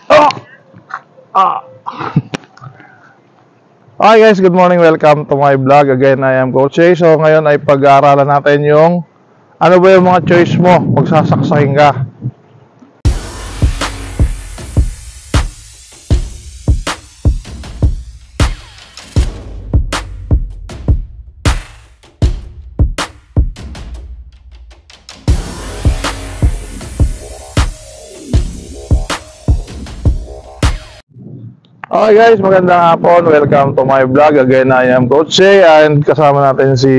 Oh! Ah! Hi guys, good morning. Welcome to my vlog. Again, I am Coach A. So ngayon ay pag-aaralan natin yung ano ba yung mga choice mo pag sasaksakin ka. Okay guys, magandang hapon. Welcome to my vlog. Again, I am Coach A and kasama natin si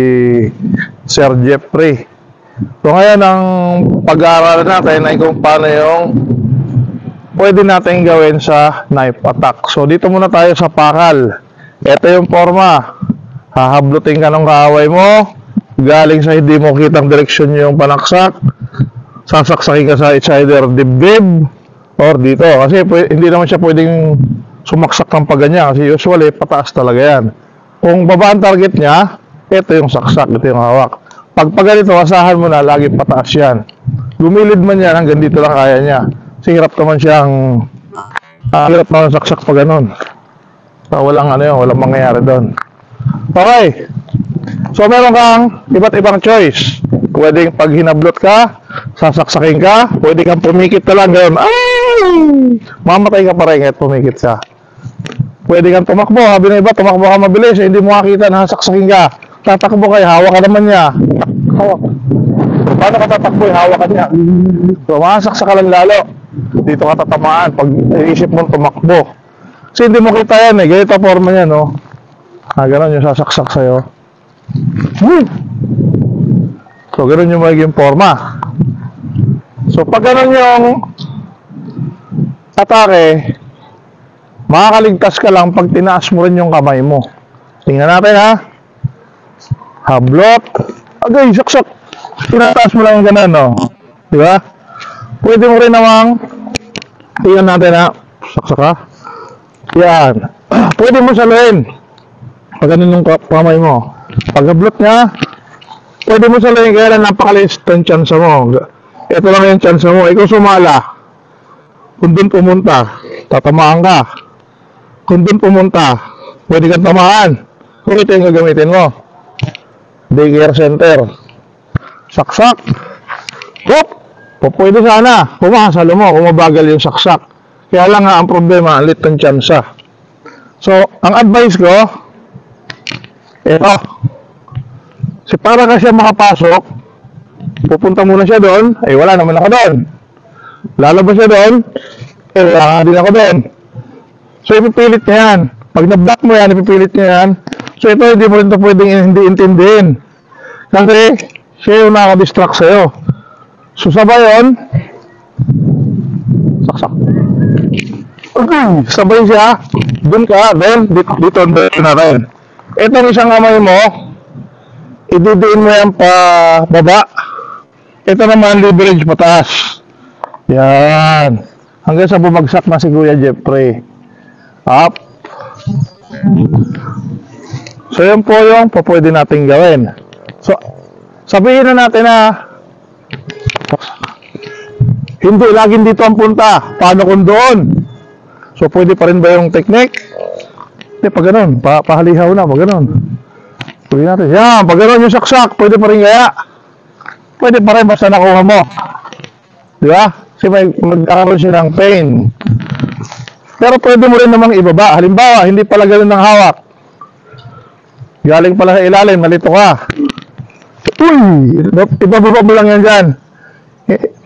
Sir Jeffrey. So ngayon, ang pag-aaralan natin ay kung paano yung pwede natin gawin sa knife attack. So dito muna tayo sa pakal. Ito yung forma. Hahablutin ka ng kaaway mo. Galing sa hindi mo kitang direksyon yung panaksak. Sasaksakin ka sa it's either dibdib or dito. Kasi hindi naman siya pwedeng sumaksak ng paganyan kasi usually pataas talaga yan. Kung baba ang target niya, ito yung saksak, ito yung hawak. Pag ganito, asahan mo na lagi pataas yan. Gumilid man yan, hanggang dito lang kaya niya. Kasi hirap naman siyang hirap naman saksak pa ganun. So, walang walang mangyayari doon. Okay. So meron kang iba't ibang choice. Pwedeng pag hinablot ka, sasaksakin ka, pwede kang pumikit ka lang gano'n. Ay! Mamatay ka pa rin kahit pumikit ka. Pwede kang tumakbo, sabi ng iba, tumakbo ka mabilis, hindi mo makita na sasaksakin ka. Tatakbo kayo, hawak ka naman niya. Hawak. Paano ka tatakbo, hawak ka niya. So masaksak ka lang lalo. Dito ka tatamaan pag iisip mo tumakbo. Kasi hindi mo kita yan eh, ganito forma niya, no? Gano'n yung sasaksak sa'yo. So gano'n yung magiging forma. So pag gano'n yung atake, makakaligtas ka lang pag tinaas mo rin yung kamay mo. Tingnan natin ha. Hablot. Agay, saksak. Tinataas mo lang yung gano'n, no? Diba? Pwede mo rin namang tingnan natin ha. Saksak ha. Yan. Pwede mo saluhin. Pag ganun yung kamay mo. Pag hablot niya, pwede mo saluhin kaya lang napakaliit ang chance mo. Ito lang yung chance mo. Ikaw sumala. Kung doon pumunta, tatamaan ka. Kung doon pumunta, pwede kang tamaan. Kung ito yung gagamitin mo. Daycare center. Saksak. Hop! Pwede sana. Pumakasalo mo kung mabagal yung saksak. Kaya lang nga ang problema, ang lit ng tsansa. So, ang advice ko, ito. Si para ka siya makapasok, pupunta muna siya doon, ay wala naman ako doon. Lalabas siya doon, wala din ako doon. So ipipilit niya yan. Pag na-block mo yan, ipipilit niya yan. So ito hindi mo rin ito pwedeng hindi intindihin. Kasi siya yung nakadistract sa'yo. So sabay yun, saksak. Sabay siya, dun ka, then dito na rin. Itong isang kamay mo, ididiin mo yan pa baba. Ito naman leverage pataas. Yan. Hanggang sa bumagsak na si Kuya Jeffrey. Up. So yun po yung pwede natin gawin. So sabihin na natin na hindi laging dito ang punta. Paano kung doon? So pwede pa rin ba yung technique? Hindi, pag ganun, pahalihaw na, pag ganun. Pwede natin. Yan, pag ganun yung saksak, pwede pa rin kaya. Pwede pa rin basta nakuha mo. Di ba? Kasi magkakaroon siya ng pain. Pero pwede mo rin namang ibaba. Halimbawa, hindi pala ganun ng hawak. Galing pala sa ilalim, nalito ka. Uy! Ibababa mo lang yan dyan.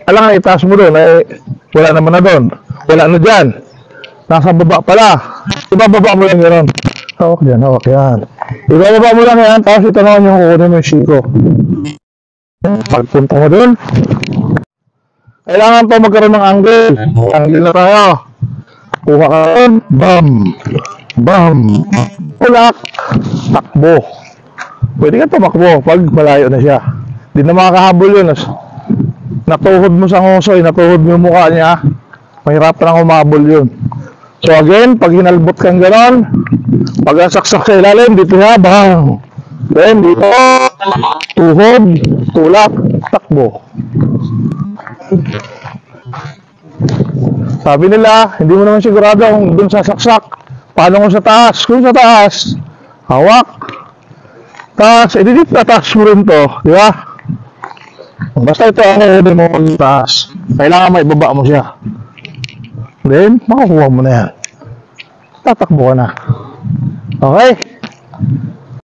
Alam nga, itaas mo doon. Wala naman na doon. Wala na dyan. Nasa baba pala. Ibababa mo lang gano'n. Hawak dyan, hawak yan. Ibababa mo lang yan, tapos ito naman yung kukunin mo yung shiko. Pagpunta mo doon, kailangan pa magkaroon ng angle. Angle na tayo. Kuha ka doon, bam, bam, ulak, takbo. Pwede ka tumakbo pag malayo na siya. Hindi na makakahabol yun. Natuhod mo sa ngusoy, natuhod mo yung mukha niya, mahirap na humabol yun. So again, pag hinalbot kang gano'n, pag saksak sa ilalim, dito siya, bang. Then dito, tuhod, tulak, takbo. Sabi nila, hindi mo naman sigurado kung dun sasaksak. Paano kung sa taas? Kung sa taas, hawak. Taas, edit na taas mo rin to, di ba? Basta ito ang order mo sa taas. Kailangan may baba mo siya. Then, makakuha mo na yan. Tatakbo ka na. Okay?